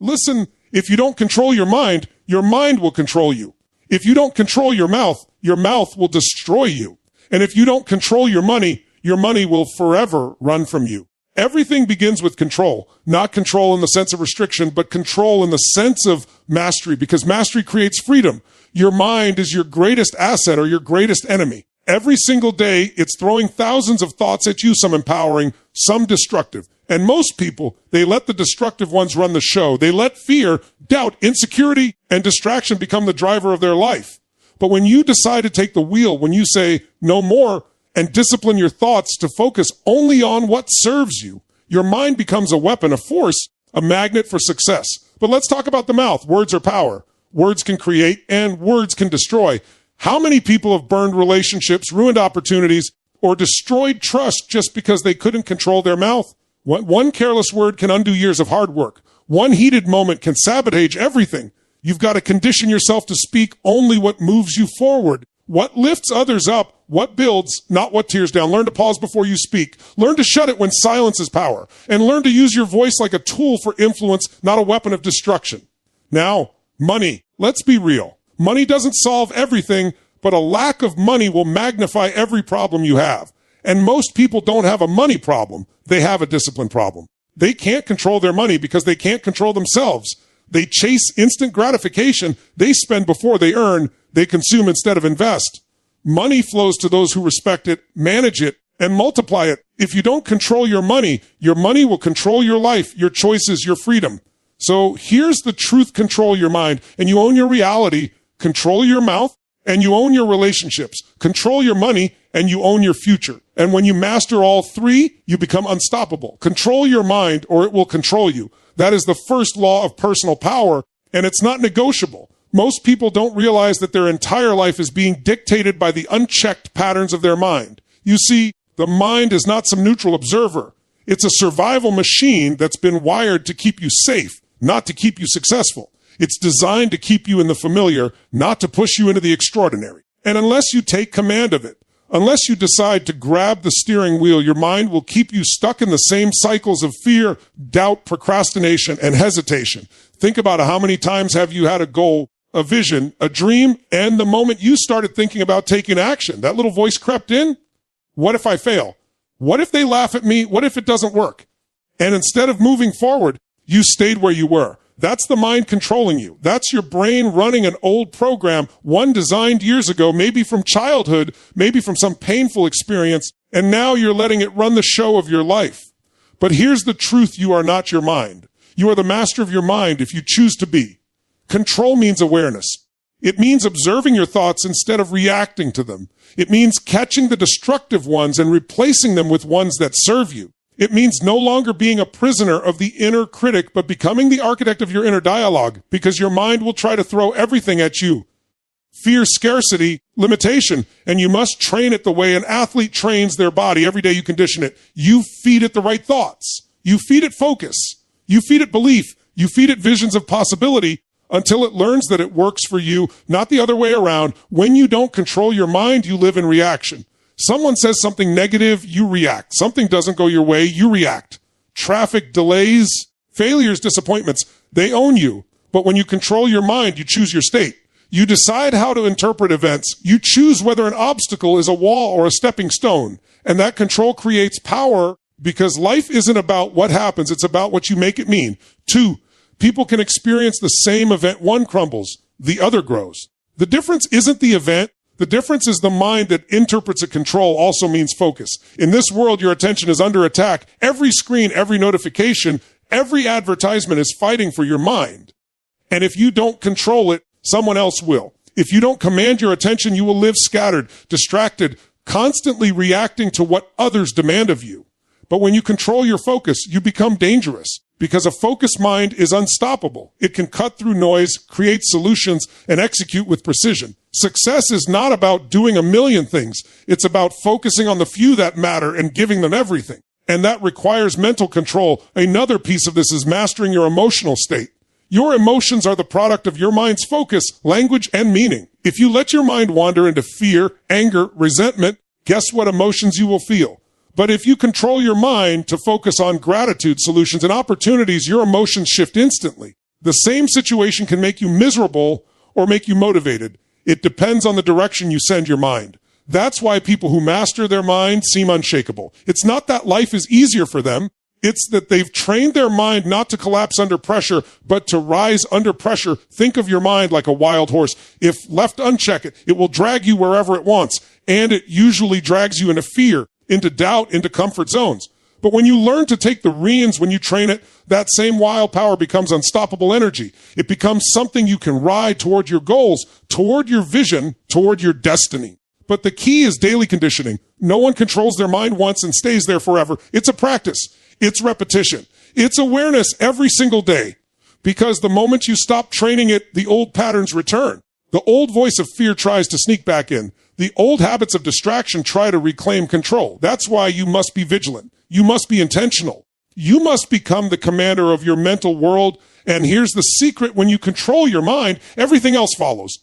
Listen, if you don't control your mind will control you. If you don't control your mouth will destroy you. And if you don't control your money will forever run from you. Everything begins with control, not control in the sense of restriction, but control in the sense of mastery, because mastery creates freedom. Your mind is your greatest asset or your greatest enemy. Every single day, it's throwing thousands of thoughts at you, some empowering, some destructive. And most people, they let the destructive ones run the show. They let fear, doubt, insecurity, and distraction become the driver of their life. But when you decide to take the wheel, when you say no more and discipline your thoughts to focus only on what serves you, your mind becomes a weapon, a force, a magnet for success. But let's talk about the mouth. Words are power. Words can create and words can destroy. How many people have burned relationships, ruined opportunities, or destroyed trust just because they couldn't control their mouth? One careless word can undo years of hard work. One heated moment can sabotage everything. You've got to condition yourself to speak only what moves you forward. What lifts others up, what builds, not what tears down. Learn to pause before you speak. Learn to shut it when silence is power. And learn to use your voice like a tool for influence, not a weapon of destruction. Now, money. Let's be real. Money doesn't solve everything, but a lack of money will magnify every problem you have. And most people don't have a money problem. They have a discipline problem. They can't control their money because they can't control themselves. They chase instant gratification. They spend before they earn. They consume instead of invest. Money flows to those who respect it, manage it, and multiply it. If you don't control your money will control your life, your choices, your freedom. So here's the truth: control your mind, and you own your reality. Control your mouth, and you own your relationships. Control your money, and you own your future. And when you master all three, you become unstoppable. Control your mind, or it will control you. That is the first law of personal power, and it's not negotiable. Most people don't realize that their entire life is being dictated by the unchecked patterns of their mind. You see, the mind is not some neutral observer. It's a survival machine that's been wired to keep you safe, not to keep you successful. It's designed to keep you in the familiar, not to push you into the extraordinary. And unless you take command of it, unless you decide to grab the steering wheel, your mind will keep you stuck in the same cycles of fear, doubt, procrastination, and hesitation. Think about how many times have you had a goal, a vision, a dream, and the moment you started thinking about taking action, that little voice crept in. What if I fail? What if they laugh at me? What if it doesn't work? And instead of moving forward, you stayed where you were. That's the mind controlling you. That's your brain running an old program, one designed years ago, maybe from childhood, maybe from some painful experience, and now you're letting it run the show of your life. But here's the truth: you are not your mind. You are the master of your mind if you choose to be. Control means awareness. It means observing your thoughts instead of reacting to them. It means catching the destructive ones and replacing them with ones that serve you. It means no longer being a prisoner of the inner critic, but becoming the architect of your inner dialogue, because your mind will try to throw everything at you. Fear, scarcity, limitation, and you must train it the way an athlete trains their body. Every day you condition it. You feed it the right thoughts. You feed it focus. You feed it belief. You feed it visions of possibility until it learns that it works for you, not the other way around. When you don't control your mind, you live in reaction. Someone says something negative, you react. Something doesn't go your way, you react. Traffic, delays, failures, disappointments, they own you. But when you control your mind, you choose your state. You decide how to interpret events. You choose whether an obstacle is a wall or a stepping stone. And that control creates power, because life isn't about what happens, it's about what you make it mean. 2, people can experience the same event. One crumbles, the other grows. The difference isn't the event. The difference is the mind that interprets a control also means focus. In this world, your attention is under attack. Every screen, every notification, every advertisement is fighting for your mind. And if you don't control it, someone else will. If you don't command your attention, you will live scattered, distracted, constantly reacting to what others demand of you. But when you control your focus, you become dangerous, because a focused mind is unstoppable. It can cut through noise, create solutions, and execute with precision. Success is not about doing a million things. It's about focusing on the few that matter and giving them everything. And that requires mental control. Another piece of this is mastering your emotional state. Your emotions are the product of your mind's focus, language, and meaning. If you let your mind wander into fear, anger, resentment, guess what emotions you will feel? But if you control your mind to focus on gratitude, solutions, and opportunities, your emotions shift instantly. The same situation can make you miserable or make you motivated. It depends on the direction you send your mind. That's why people who master their mind seem unshakable. It's not that life is easier for them. It's that they've trained their mind not to collapse under pressure, but to rise under pressure. Think of your mind like a wild horse. If left unchecked, it will drag you wherever it wants. And it usually drags you into fear, into doubt, into comfort zones. But when you learn to take the reins, when you train it, that same wild power becomes unstoppable energy. It becomes something you can ride toward your goals, toward your vision, toward your destiny. But the key is daily conditioning. No one controls their mind once and stays there forever. It's a practice. It's repetition. It's awareness every single day. Because the moment you stop training it, the old patterns return. The old voice of fear tries to sneak back in. The old habits of distraction try to reclaim control. That's why you must be vigilant. You must be intentional. You must become the commander of your mental world. And here's the secret. When you control your mind, everything else follows.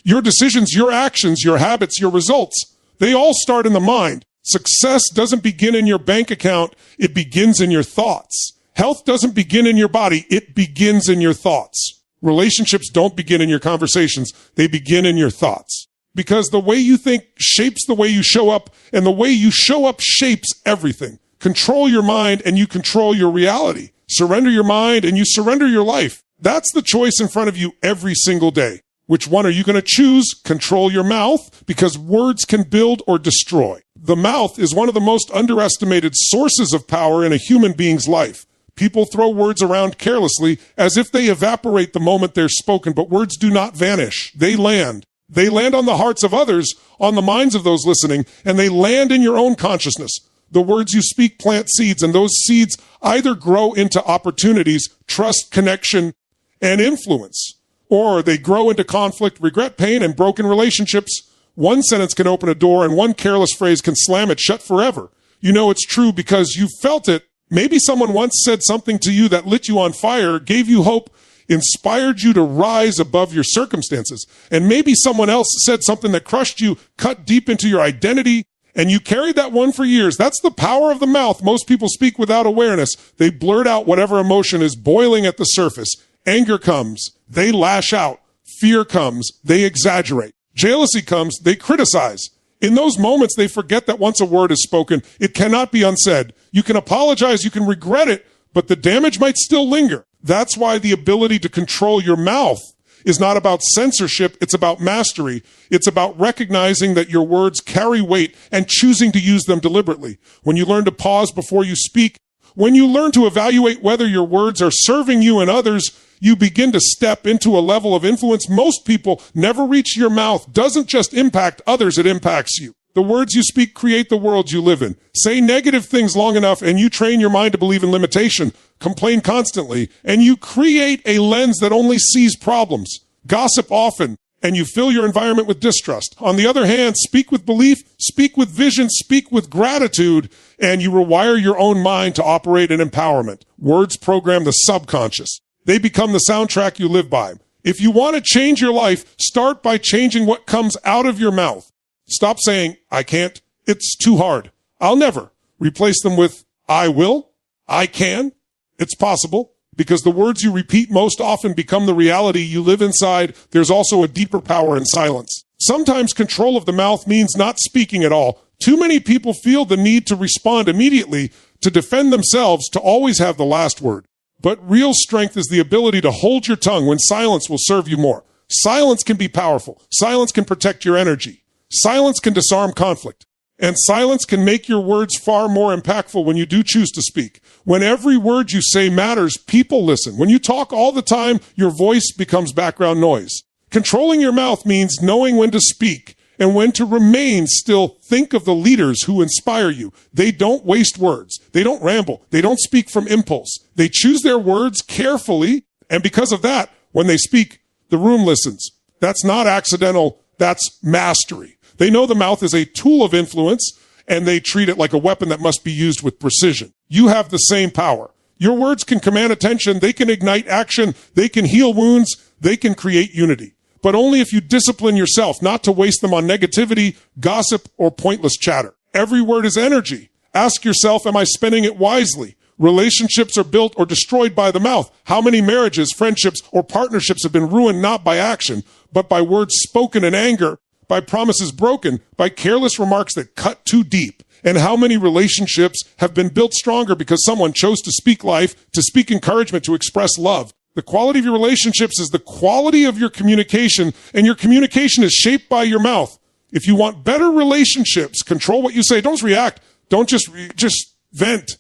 Your decisions, your actions, your habits, your results, they all start in the mind. Success doesn't begin in your bank account. It begins in your thoughts. Health doesn't begin in your body. It begins in your thoughts. Relationships don't begin in your conversations. They begin in your thoughts. Because the way you think shapes the way you show up, and the way you show up shapes everything. Control your mind and you control your reality. Surrender your mind and you surrender your life. That's the choice in front of you every single day. Which one are you going to choose? Control your mouth, because words can build or destroy. The mouth is one of the most underestimated sources of power in a human being's life. People throw words around carelessly as if they evaporate the moment they're spoken, but words do not vanish. They land. They land on the hearts of others, on the minds of those listening, and they land in your own consciousness. The words you speak plant seeds, and those seeds either grow into opportunities, trust, connection, and influence. Or they grow into conflict, regret, pain, and broken relationships. One sentence can open a door, and one careless phrase can slam it shut forever. You know it's true because you felt it. Maybe someone once said something to you that lit you on fire, gave you hope, inspired you to rise above your circumstances. And maybe someone else said something that crushed you, cut deep into your identity, and you carried that one for years. That's the power of the mouth. Most people speak without awareness. They blurt out whatever emotion is boiling at the surface. Anger comes, they lash out. Fear comes, they exaggerate. Jealousy comes, they criticize. In those moments, they forget that once a word is spoken, it cannot be unsaid. You can apologize, you can regret it, but the damage might still linger. That's why the ability to control your mouth is not about censorship, it's about mastery. It's about recognizing that your words carry weight and choosing to use them deliberately. When you learn to pause before you speak, when you learn to evaluate whether your words are serving you and others, you begin to step into a level of influence most people never reach. Your mouth doesn't just impact others, it impacts you. The words you speak create the world you live in. Say negative things long enough and you train your mind to believe in limitation. Complain constantly and you create a lens that only sees problems. Gossip often and you fill your environment with distrust. On the other hand, speak with belief, speak with vision, speak with gratitude, and you rewire your own mind to operate in empowerment. Words program the subconscious. They become the soundtrack you live by. If you want to change your life, start by changing what comes out of your mouth. Stop saying, I can't, it's too hard, I'll never. Replace them with, I will, I can, it's possible. Because the words you repeat most often become the reality you live inside. There's also a deeper power in silence. Sometimes control of the mouth means not speaking at all. Too many people feel the need to respond immediately, to defend themselves, to always have the last word. But real strength is the ability to hold your tongue when silence will serve you more. Silence can be powerful. Silence can protect your energy. Silence can disarm conflict. And silence can make your words far more impactful when you do choose to speak. When every word you say matters, people listen. When you talk all the time, your voice becomes background noise. Controlling your mouth means knowing when to speak and when to remain still. Think of the leaders who inspire you. They don't waste words. They don't ramble. They don't speak from impulse. They choose their words carefully. And because of that, when they speak, the room listens. That's not accidental. That's mastery. They know the mouth is a tool of influence, and they treat it like a weapon that must be used with precision. You have the same power. Your words can command attention. They can ignite action. They can heal wounds. They can create unity. But only if you discipline yourself not to waste them on negativity, gossip, or pointless chatter. Every word is energy. Ask yourself, am I spending it wisely? Relationships are built or destroyed by the mouth. How many marriages, friendships, or partnerships have been ruined not by action, but by words spoken in anger, by promises broken, by careless remarks that cut too deep? And how many relationships have been built stronger because someone chose to speak life, to speak encouragement, to express love? The quality of your relationships is the quality of your communication, and your communication is shaped by your mouth. If you want better relationships, control what you say. Don't react. Don't just vent.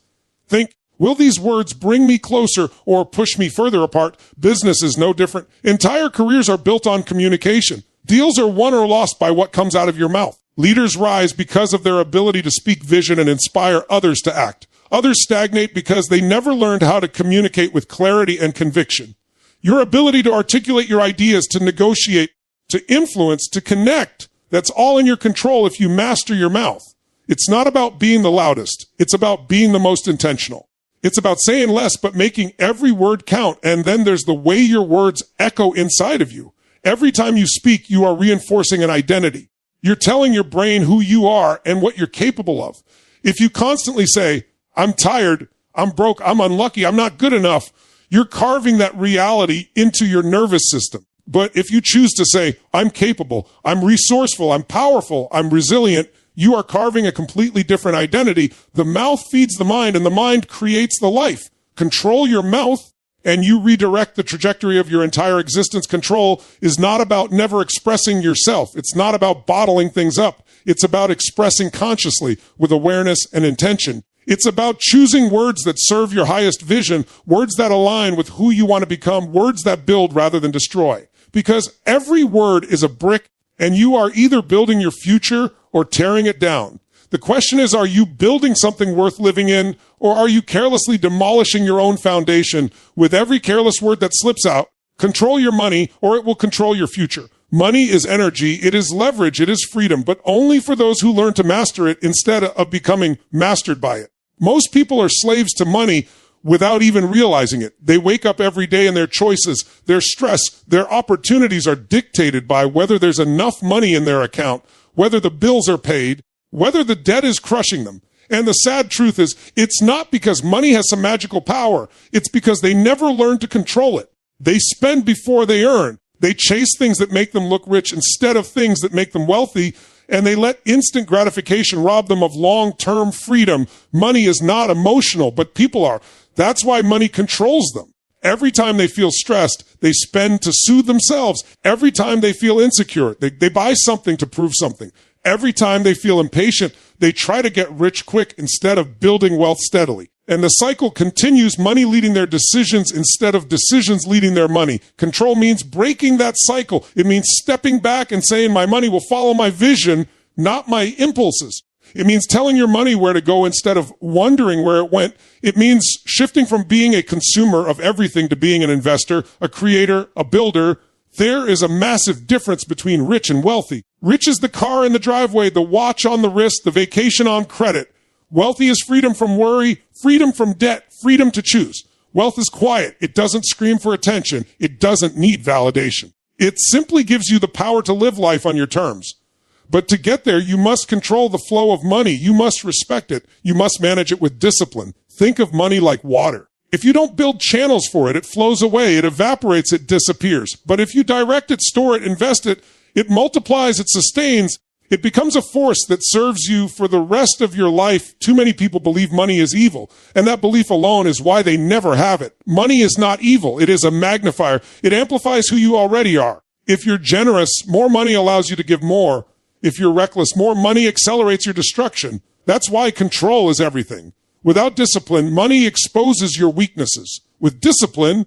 Think, will these words bring me closer or push me further apart? Business is no different. Entire careers are built on communication. Deals are won or lost by what comes out of your mouth. Leaders rise because of their ability to speak vision and inspire others to act. Others stagnate because they never learned how to communicate with clarity and conviction. Your ability to articulate your ideas, to negotiate, to influence, to connect, that's all in your control if you master your mouth. It's not about being the loudest. It's about being the most intentional. It's about saying less, but making every word count. And then there's the way your words echo inside of you. Every time you speak, you are reinforcing an identity. You're telling your brain who you are and what you're capable of. If you constantly say, I'm tired, I'm broke, I'm unlucky, I'm not good enough, you're carving that reality into your nervous system. But if you choose to say, I'm capable, I'm resourceful, I'm powerful, I'm resilient, you are carving a completely different identity. The mouth feeds the mind, and the mind creates the life. Control your mouth, and you redirect the trajectory of your entire existence. Control is not about never expressing yourself. It's not about bottling things up. It's about expressing consciously with awareness and intention. It's about choosing words that serve your highest vision, words that align with who you want to become, words that build rather than destroy. Because every word is a brick, and you are either building your future or tearing it down. The question is, are you building something worth living in, or are you carelessly demolishing your own foundation with every careless word that slips out? Control your money, or it will control your future. Money is energy, it is leverage, it is freedom, but only for those who learn to master it instead of becoming mastered by it. Most people are slaves to money without even realizing it. They wake up every day and their choices, their stress, their opportunities are dictated by whether there's enough money in their account, whether the bills are paid, whether the debt is crushing them. And the sad truth is, it's not because money has some magical power. It's because they never learned to control it. They spend before they earn. They chase things that make them look rich instead of things that make them wealthy. And they let instant gratification rob them of long-term freedom. Money is not emotional, but people are. That's why money controls them. Every time they feel stressed, they spend to soothe themselves. Every time they feel insecure, they buy something to prove something. Every time they feel impatient, they try to get rich quick instead of building wealth steadily. And the cycle continues, money leading their decisions instead of decisions leading their money. Control means breaking that cycle. It means stepping back and saying, my money will follow my vision, not my impulses. It means telling your money where to go instead of wondering where it went. It means shifting from being a consumer of everything to being an investor, a creator, a builder. There is a massive difference between rich and wealthy. Rich is the car in the driveway, the watch on the wrist, the vacation on credit. Wealthy is freedom from worry, freedom from debt, freedom to choose. Wealth is quiet. It doesn't scream for attention. It doesn't need validation. It simply gives you the power to live life on your terms. But to get there, you must control the flow of money. You must respect it. You must manage it with discipline. Think of money like water. If you don't build channels for it, it flows away, it evaporates, it disappears. But if you direct it, store it, invest it, it multiplies, it sustains, it becomes a force that serves you for the rest of your life. Too many people believe money is evil, and that belief alone is why they never have it. Money is not evil. It is a magnifier. It amplifies who you already are. If you're generous, more money allows you to give more. If you're reckless, more money accelerates your destruction. That's why control is everything. Without discipline, money exposes your weaknesses. With discipline,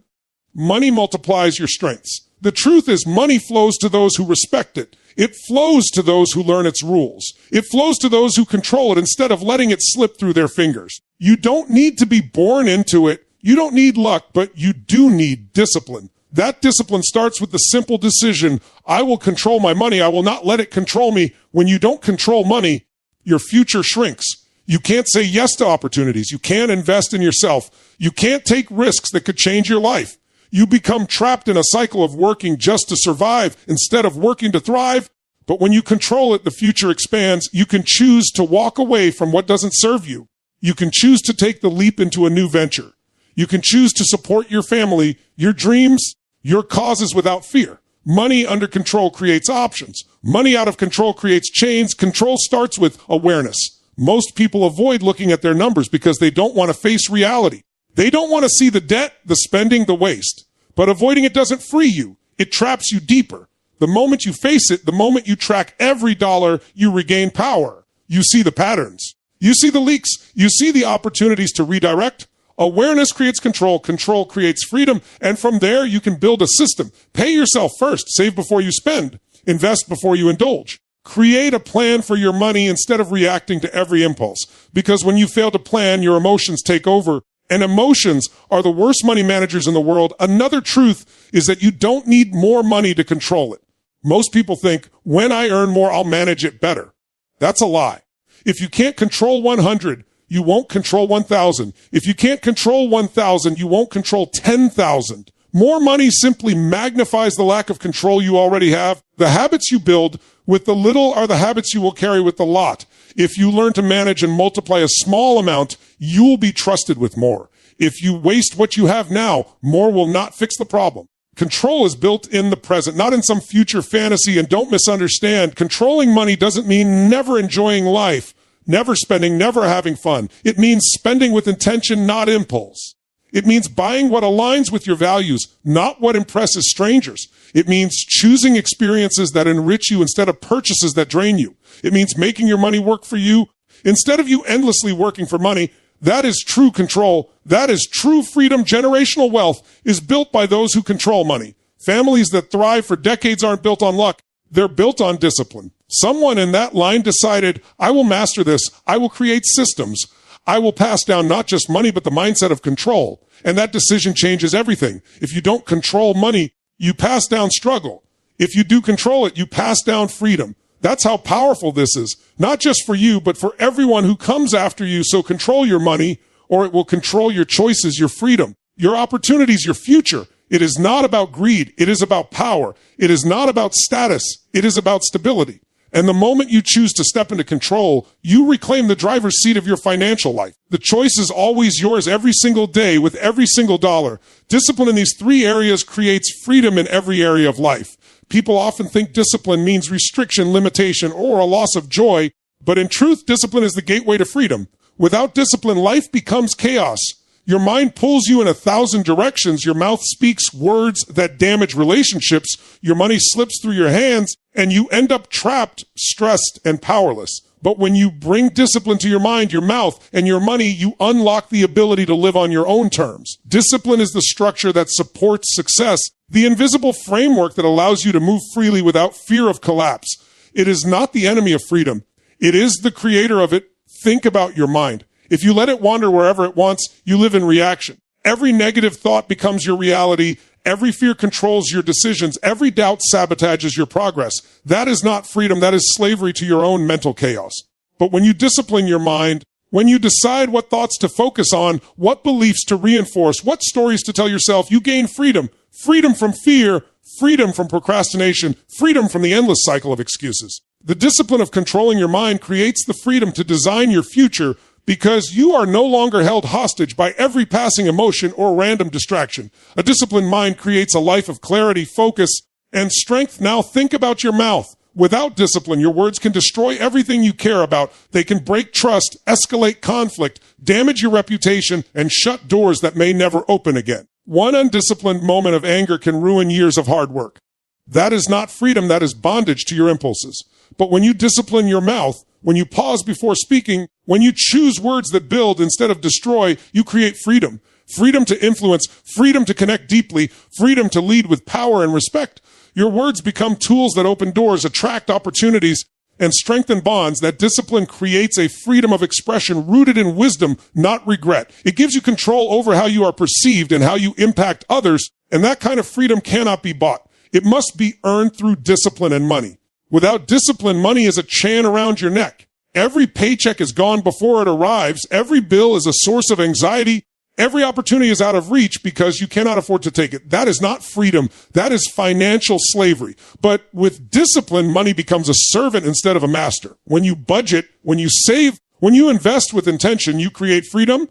money multiplies your strengths. The truth is, money flows to those who respect it. It flows to those who learn its rules. It flows to those who control it instead of letting it slip through their fingers. You don't need to be born into it. You don't need luck, but you do need discipline. That discipline starts with the simple decision, I will control my money. I will not let it control me. When you don't control money, your future shrinks. You can't say yes to opportunities. You can't invest in yourself. You can't take risks that could change your life. You become trapped in a cycle of working just to survive instead of working to thrive. But when you control it, the future expands. You can choose to walk away from what doesn't serve you. You can choose to take the leap into a new venture. You can choose to support your family, your dreams, your causes without fear. Money under control creates options. Money out of control creates chains. Control starts with awareness. Most people avoid looking at their numbers because they don't want to face reality. They don't want to see the debt, the spending, the waste. But avoiding it doesn't free you. It traps you deeper. The moment you face it, the moment you track every dollar, you regain power. You see the patterns. You see the leaks. You see the opportunities to redirect. Awareness creates control. Control creates freedom. And from there, you can build a system. Pay yourself first. Save before you spend. Invest before you indulge. Create a plan for your money instead of reacting to every impulse. Because when you fail to plan, your emotions take over. And emotions are the worst money managers in the world. Another truth is that you don't need more money to control it. Most people think, when I earn more, I'll manage it better. That's a lie. If you can't control 100, you won't control 1,000. If you can't control 1,000, you won't control 10,000. More money simply magnifies the lack of control you already have. The habits you build with the little are the habits you will carry with the lot. If you learn to manage and multiply a small amount, you'll be trusted with more. If you waste what you have now, more will not fix the problem. Control is built in the present, not in some future fantasy. And don't misunderstand, controlling money doesn't mean never enjoying life, never spending, never having fun. It means spending with intention, not impulse. It means buying what aligns with your values, not what impresses strangers. It means choosing experiences that enrich you instead of purchases that drain you. It means making your money work for you instead of you endlessly working for money. That is true control. That is true freedom. Generational wealth is built by those who control money. Families that thrive for decades aren't built on luck. They're built on discipline. Someone in that line decided, I will master this. I will create systems. I will pass down not just money, but the mindset of control. And that decision changes everything. If you don't control money, you pass down struggle. If you do control it, you pass down freedom. That's how powerful this is. Not just for you, but for everyone who comes after you. So control your money, or it will control your choices, your freedom, your opportunities, your future. It is not about greed. It is about power. It is not about status. It is about stability. And the moment you choose to step into control, you reclaim the driver's seat of your financial life. The choice is always yours every single day with every single dollar. Discipline in these three areas creates freedom in every area of life. People often think discipline means restriction, limitation, or a loss of joy. But in truth, discipline is the gateway to freedom. Without discipline, life becomes chaos. Your mind pulls you in 1,000 directions. Your mouth speaks words that damage relationships. Your money slips through your hands, and you end up trapped, stressed, and powerless. But when you bring discipline to your mind, your mouth, and your money, you unlock the ability to live on your own terms. Discipline is the structure that supports success, the invisible framework that allows you to move freely without fear of collapse. It is not the enemy of freedom. It is the creator of it. Think about your mind. If you let it wander wherever it wants, you live in reaction. Every negative thought becomes your reality. Every fear controls your decisions. Every doubt sabotages your progress. That is not freedom. That is slavery to your own mental chaos. But when you discipline your mind, when you decide what thoughts to focus on, what beliefs to reinforce, what stories to tell yourself, you gain freedom. Freedom from fear, freedom from procrastination, freedom from the endless cycle of excuses. The discipline of controlling your mind creates the freedom to design your future, because you are no longer held hostage by every passing emotion or random distraction. A disciplined mind creates a life of clarity, focus, and strength. Now think about your mouth. Without discipline, your words can destroy everything you care about. They can break trust, escalate conflict, damage your reputation, and shut doors that may never open again. One undisciplined moment of anger can ruin years of hard work. That is not freedom. That is bondage to your impulses. But when you discipline your mouth, when you pause before speaking, when you choose words that build instead of destroy, you create freedom. Freedom to influence, freedom to connect deeply, freedom to lead with power and respect. Your words become tools that open doors, attract opportunities, and strengthen bonds. That discipline creates a freedom of expression rooted in wisdom, not regret. It gives you control over how you are perceived and how you impact others, and that kind of freedom cannot be bought. It must be earned through discipline and money. Without discipline, money is a chain around your neck. Every paycheck is gone before it arrives. Every bill is a source of anxiety. Every opportunity is out of reach because you cannot afford to take it. That is not freedom. That is financial slavery. But with discipline, money becomes a servant instead of a master. When you budget, when you save, When you invest with intention, you create freedom.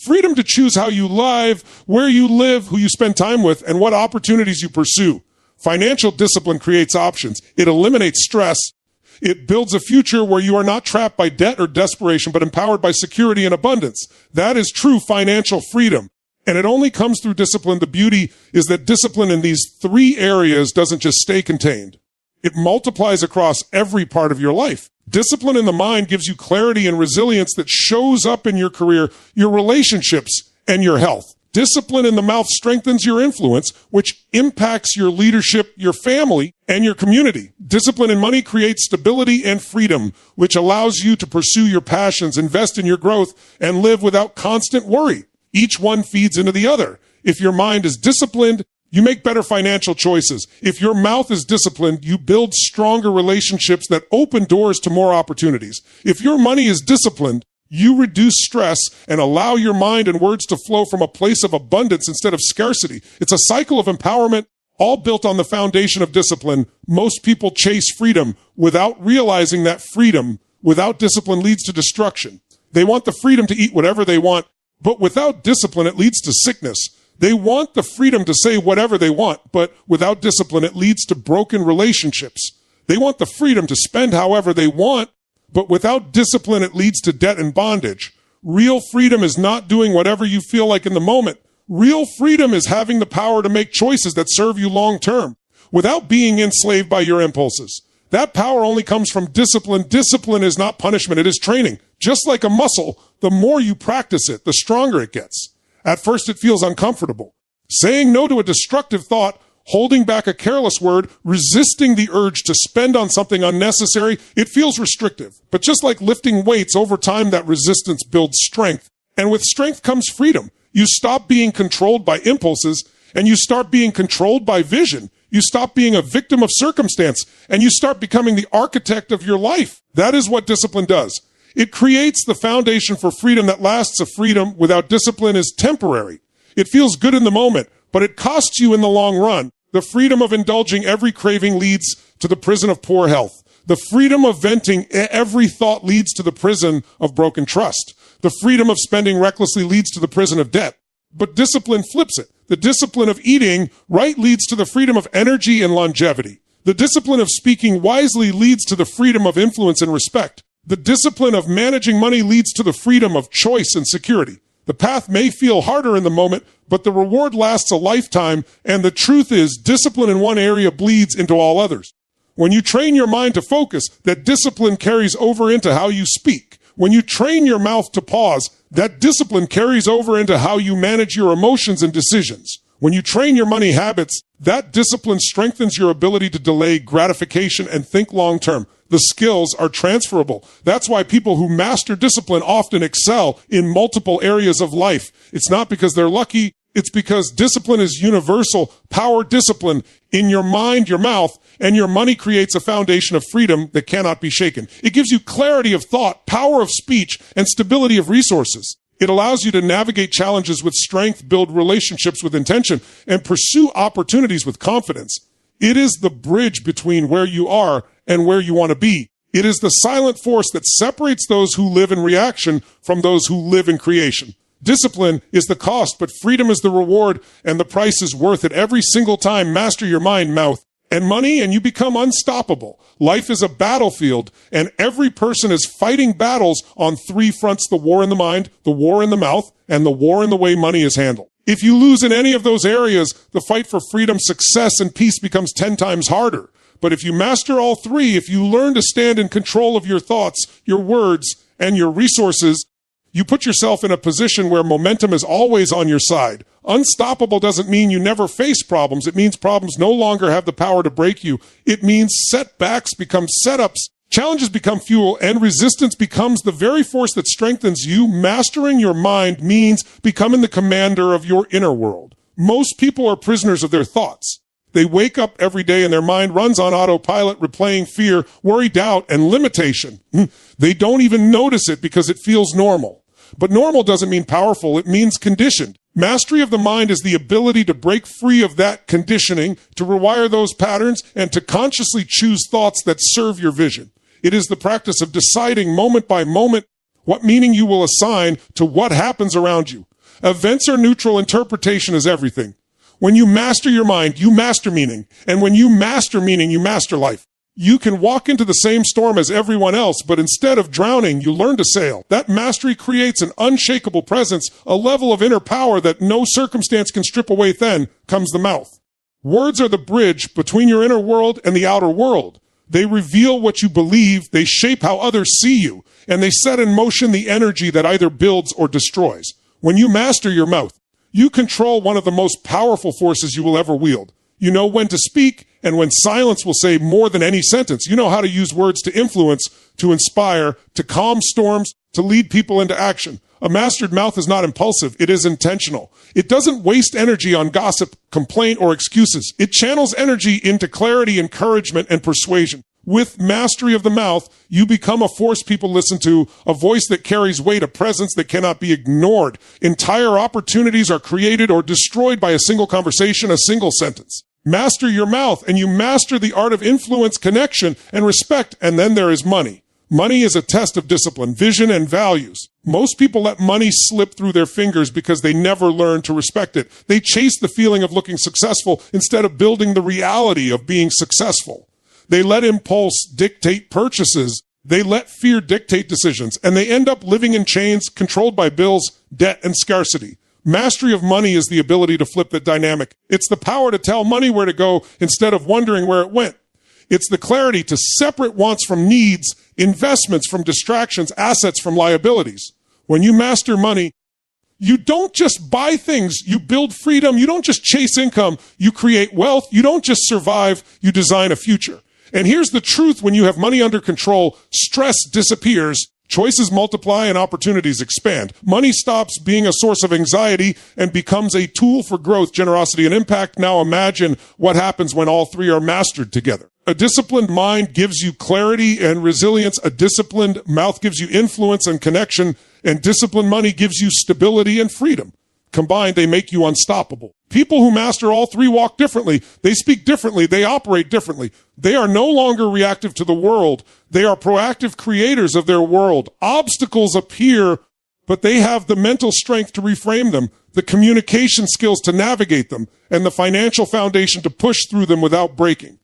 Freedom to choose how you live, where you live, who you spend time with, and what opportunities you pursue. Financial discipline creates options. It eliminates stress. It builds a future where you are not trapped by debt or desperation, but empowered by security and abundance. That is true financial freedom. And it only comes through discipline. The beauty is that discipline in these three areas doesn't just stay contained. It multiplies across every part of your life. Discipline in the mind gives you clarity and resilience that shows up in your career, your relationships, and your health. Discipline in the mouth strengthens your influence, which impacts your leadership, your family, and your community. Discipline in money creates stability and freedom, which allows you to pursue your passions, invest in your growth, and live without constant worry. Each one feeds into the other. If your mind is disciplined, you make better financial choices. If your mouth is disciplined, you build stronger relationships that open doors to more opportunities. If your money is disciplined, you reduce stress and allow your mind and words to flow from a place of abundance instead of scarcity. It's a cycle of empowerment, all built on the foundation of discipline. Most people chase freedom without realizing that freedom without discipline leads to destruction. They want the freedom to eat whatever they want, but without discipline, it leads to sickness. They want the freedom to say whatever they want, but without discipline, it leads to broken relationships. They want the freedom to spend however they want, but without discipline, it leads to debt and bondage. Real freedom is not doing whatever you feel like in the moment. Real freedom is having the power to make choices that serve you long term without being enslaved by your impulses. That power only comes from discipline. Discipline is not punishment. It is training. Just like a muscle, the more you practice it, the stronger it gets. At first, it feels uncomfortable. Saying no to a destructive thought, holding back a careless word, resisting the urge to spend on something unnecessary, it feels restrictive. But just like lifting weights, over time that resistance builds strength. And with strength comes freedom. You stop being controlled by impulses, and you start being controlled by vision. You stop being a victim of circumstance, and you start becoming the architect of your life. That is what discipline does. It creates the foundation for freedom that lasts. A freedom without discipline is temporary. It feels good in the moment, but it costs you in the long run. The freedom of indulging every craving leads to the prison of poor health. The freedom of venting every thought leads to the prison of broken trust. The freedom of spending recklessly leads to the prison of debt. But discipline flips it. The discipline of eating right leads to the freedom of energy and longevity. The discipline of speaking wisely leads to the freedom of influence and respect. The discipline of managing money leads to the freedom of choice and security. The path may feel harder in the moment, but the reward lasts a lifetime, and the truth is, discipline in one area bleeds into all others. When you train your mind to focus, that discipline carries over into how you speak. When you train your mouth to pause, that discipline carries over into how you manage your emotions and decisions. When you train your money habits, that discipline strengthens your ability to delay gratification and think long term. The skills are transferable. That's why people who master discipline often excel in multiple areas of life. It's not because they're lucky. It's because discipline is universal. Power discipline in your mind, your mouth, and your money creates a foundation of freedom that cannot be shaken. It gives you clarity of thought, power of speech, and stability of resources. It allows you to navigate challenges with strength, build relationships with intention, and pursue opportunities with confidence. It is the bridge between where you are and where you want to be. It is the silent force that separates those who live in reaction from those who live in creation. Discipline is the cost, but freedom is the reward, and the price is worth it. Every single time, master your mind, mouth, and money, and you become unstoppable. Life is a battlefield, and every person is fighting battles on three fronts: the war in the mind, the war in the mouth, and the war in the way money is handled. If you lose in any of those areas, the fight for freedom, success, and peace becomes 10 times harder. But if you master all three, if you learn to stand in control of your thoughts, your words, and your resources, you put yourself in a position where momentum is always on your side. Unstoppable doesn't mean you never face problems. It means problems no longer have the power to break you. It means setbacks become setups, challenges become fuel, and resistance becomes the very force that strengthens you. Mastering your mind means becoming the commander of your inner world. Most people are prisoners of their thoughts. They wake up every day and their mind runs on autopilot, replaying fear, worry, doubt, and limitation. They don't even notice it because it feels normal. But normal doesn't mean powerful. It means conditioned. Mastery of the mind is the ability to break free of that conditioning, to rewire those patterns, and to consciously choose thoughts that serve your vision. It is the practice of deciding moment by moment what meaning you will assign to what happens around you. Events are neutral, interpretation is everything. When you master your mind, you master meaning. And when you master meaning, you master life. You can walk into the same storm as everyone else, but instead of drowning, you learn to sail. That mastery creates an unshakable presence, a level of inner power that no circumstance can strip away. Then comes the mouth. Words are the bridge between your inner world and the outer world. They reveal what you believe, they shape how others see you, and they set in motion the energy that either builds or destroys. When you master your mouth, you control one of the most powerful forces you will ever wield. You know when to speak and when silence will say more than any sentence. You know how to use words to influence, to inspire, to calm storms, to lead people into action. A mastered mouth is not impulsive. It is intentional. It doesn't waste energy on gossip, complaint, or excuses. It channels energy into clarity, encouragement, and persuasion. With mastery of the mouth, you become a force people listen to, a voice that carries weight, a presence that cannot be ignored. Entire opportunities are created or destroyed by a single conversation, a single sentence. Master your mouth, and you master the art of influence, connection, and respect, and then there is money. Money is a test of discipline, vision, and values. Most people let money slip through their fingers because they never learn to respect it. They chase the feeling of looking successful instead of building the reality of being successful. They let impulse dictate purchases. They let fear dictate decisions, and they end up living in chains controlled by bills, debt, and scarcity. Mastery of money is the ability to flip the dynamic. It's the power to tell money where to go instead of wondering where it went. It's the clarity to separate wants from needs, investments from distractions, assets from liabilities. When you master money, you don't just buy things, you build freedom. You don't just chase income, you create wealth. You don't just survive, you design a future. And here's the truth: when you have money under control, stress disappears, choices multiply, and opportunities expand. Money stops being a source of anxiety and becomes a tool for growth, generosity, and impact. Now imagine what happens when all three are mastered together. A disciplined mind gives you clarity and resilience. A disciplined mouth gives you influence and connection. And disciplined money gives you stability and freedom. Combined, they make you unstoppable. People who master all three walk differently. They speak differently. They operate differently. They are no longer reactive to the world. They are proactive creators of their world. Obstacles appear, but they have the mental strength to reframe them, the communication skills to navigate them, and the financial foundation to push through them without breaking.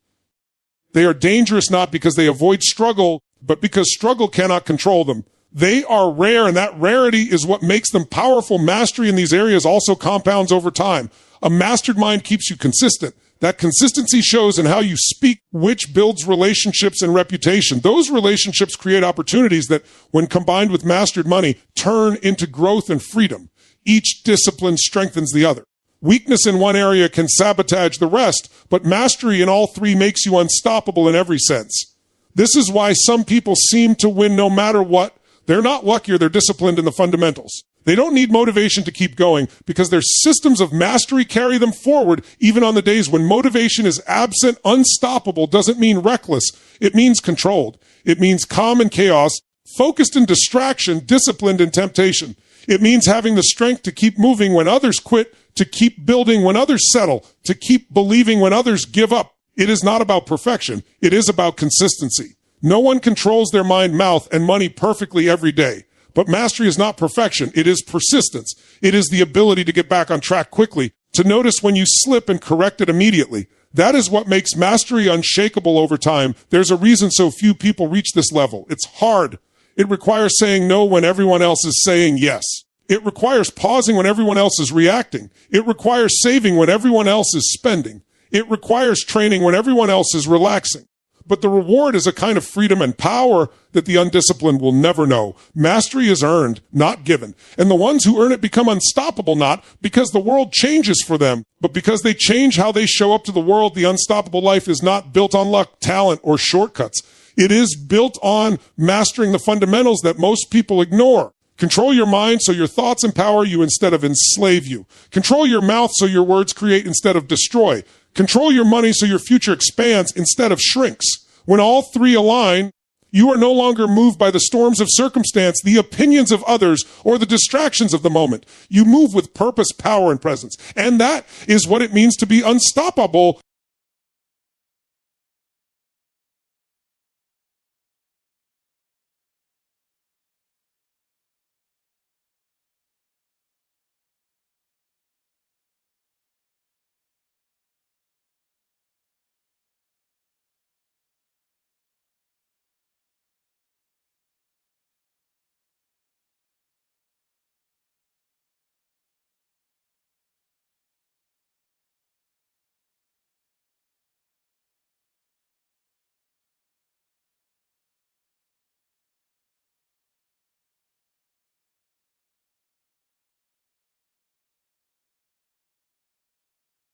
They are dangerous not because they avoid struggle, but because struggle cannot control them. They are rare, and that rarity is what makes them powerful. Mastery in these areas also compounds over time. A mastered mind keeps you consistent. That consistency shows in how you speak, which builds relationships and reputation. Those relationships create opportunities that, when combined with mastered money, turn into growth and freedom. Each discipline strengthens the other. Weakness in one area can sabotage the rest, but mastery in all three makes you unstoppable in every sense. This is why some people seem to win no matter what. They're not luckier, they're disciplined in the fundamentals. They don't need motivation to keep going because their systems of mastery carry them forward even on the days when motivation is absent. Unstoppable doesn't mean reckless. It means controlled. It means calm in chaos, focused in distraction, disciplined in temptation. It means having the strength to keep moving when others quit, to keep building when others settle, to keep believing when others give up. It is not about perfection. It is about consistency. No one controls their mind, mouth, and money perfectly every day. But mastery is not perfection. It is persistence. It is the ability to get back on track quickly, to notice when you slip and correct it immediately. That is what makes mastery unshakable over time. There's a reason so few people reach this level. It's hard. It requires saying no when everyone else is saying yes. It requires pausing when everyone else is reacting. It requires saving when everyone else is spending. It requires training when everyone else is relaxing. But the reward is a kind of freedom and power that the undisciplined will never know. Mastery is earned, not given. And the ones who earn it become unstoppable, not because the world changes for them, but because they change how they show up to the world. The unstoppable life is not built on luck, talent, or shortcuts. It is built on mastering the fundamentals that most people ignore. Control your mind so your thoughts empower you instead of enslave you. Control your mouth so your words create instead of destroy. Control your money so your future expands instead of shrinks. When all three align, you are no longer moved by the storms of circumstance, the opinions of others, or the distractions of the moment. You move with purpose, power, and presence. And that is what it means to be unstoppable